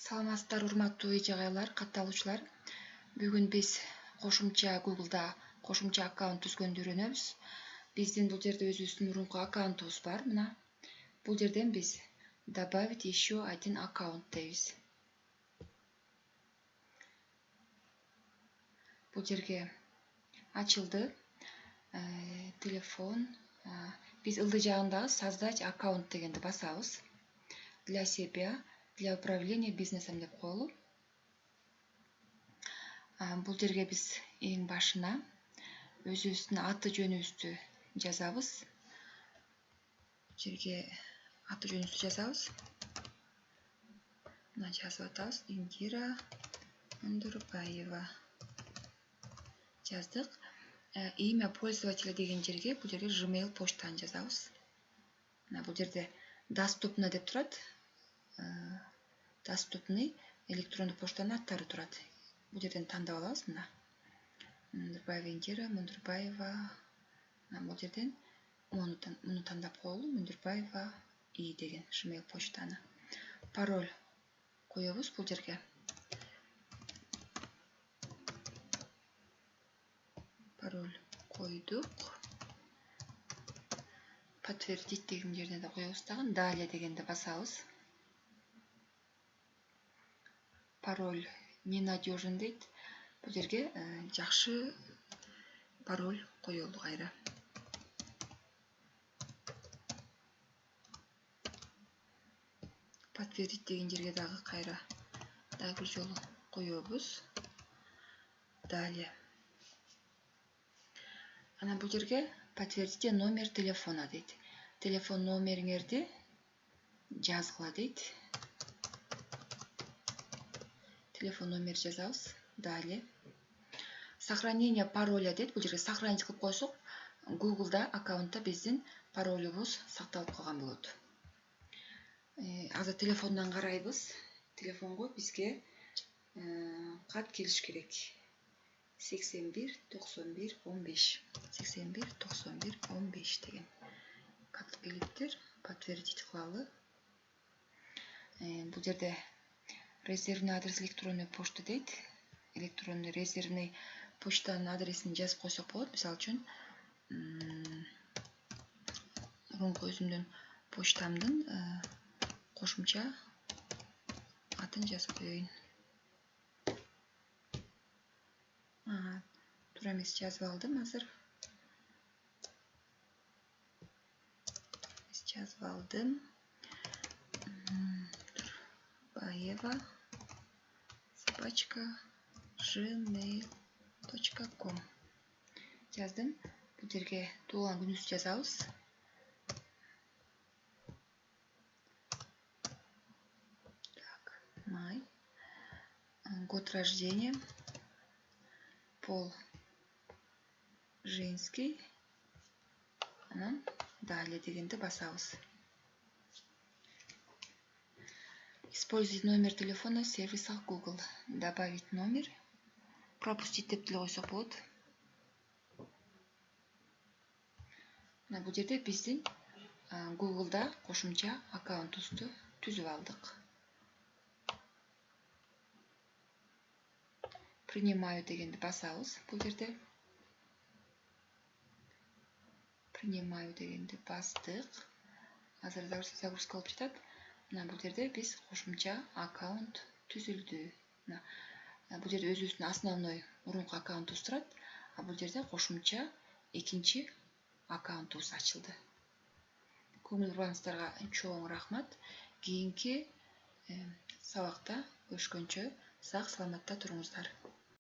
Саламатсыздар, урматтуу үй-жагайлар, катталуучулар. Бүгүн биз Google'да кошумча аккаунт түзгөндү үйрөнөбүз. Биздин бул жерде өзүбүздүн мурунку аккаунтубуз бар. Мына бул жерден биз добавить еще один аккаунт дейбиз. Бул жерге ачылды. Телефон. Биз ылдый жагындагы создать аккаунт дегенди басабыз. Для себя, для управления бизнесом деп коелу. Бул жерге биз эң башына өзүбүздүн аты жөнүбүздү жазабыз. Жерге аты жөнүбүздү жазабыз. Мына жазып атабыз. Индира Мундурбаева. Жаздык. Имя пользователя деген жерге бул жерге Gmail почтаны жазабыз. Мына бул жерде доступно деп турат. Доступный электрондук почтанын аттары турат. Бул жерден тандап алабыз. Мына Мундурбаева Индира Мундурбаева. Бул жерден муну тандап коелу. Мундурбаева И деген Gmail почтаны. Пароль коебуз бул жерге. Пароль койдук. Подтвердить деген жерде да коебуз дагы. Далее дегенди басабыз. Пароль ненадежен дейт. Бул жерге жакшы пароль коелу кайра. Подтвердить деген жерге дагы кайра бир жолу коебуз. Далее. Ана бул жерге подтвердите номер телефона дейт. Телефон номериңерди жазгыла дейт. Телефон номер жазабыз. Далее. Сохранение пароля дейт. Бул жерге сохранить кылып койсок, Google'да аккаунтта биздин паролубуз сакталып калган болот. Азыр телефондон карайбыз. Телефонго бизге кат келиш керек. 81 91 15. 81 91 15 деген кат келиптир. Подтвердить кылалы. Бул жерде резервный адрес электронный почта дейт. Электронный резервный почтанын адресин жазып койсок болот. Мисалы үчүн мурунку өзүмдүн почтамдын кошумча атын жазып коеюн. Туура эмес жазып алдым азыр. Жазып алдым. Баева @gmail.com жаздым. Бул жерге туулган күнүбүздү жазабыз. Май. Год рождения. Пол женский. Анан далее дегенди басабыз. Использовать номер телефона в сервисах Google. Добавить номер. Пропустить деп деле койсок болот. Бул жерде биздин Google'да кошумча аккаунтубузду түзүп алдык. Принимаю дегенди басабыз. Бул жерде принимаю дегенди бастык. Азыр загрузка болуп жатат. Мына бул жерде биз кошумча аккаунт түзүлдү. Бул жерде өзүбүздүн основной мурунку аккаунтубуз турат. Бул жерде кошумча экинчи аккаунтубуз ачылды. Көңүл бурганыңыздарга чоң рахмат. Кийинки сабакта көрүшкөнчө сак саламатта туруңуздар.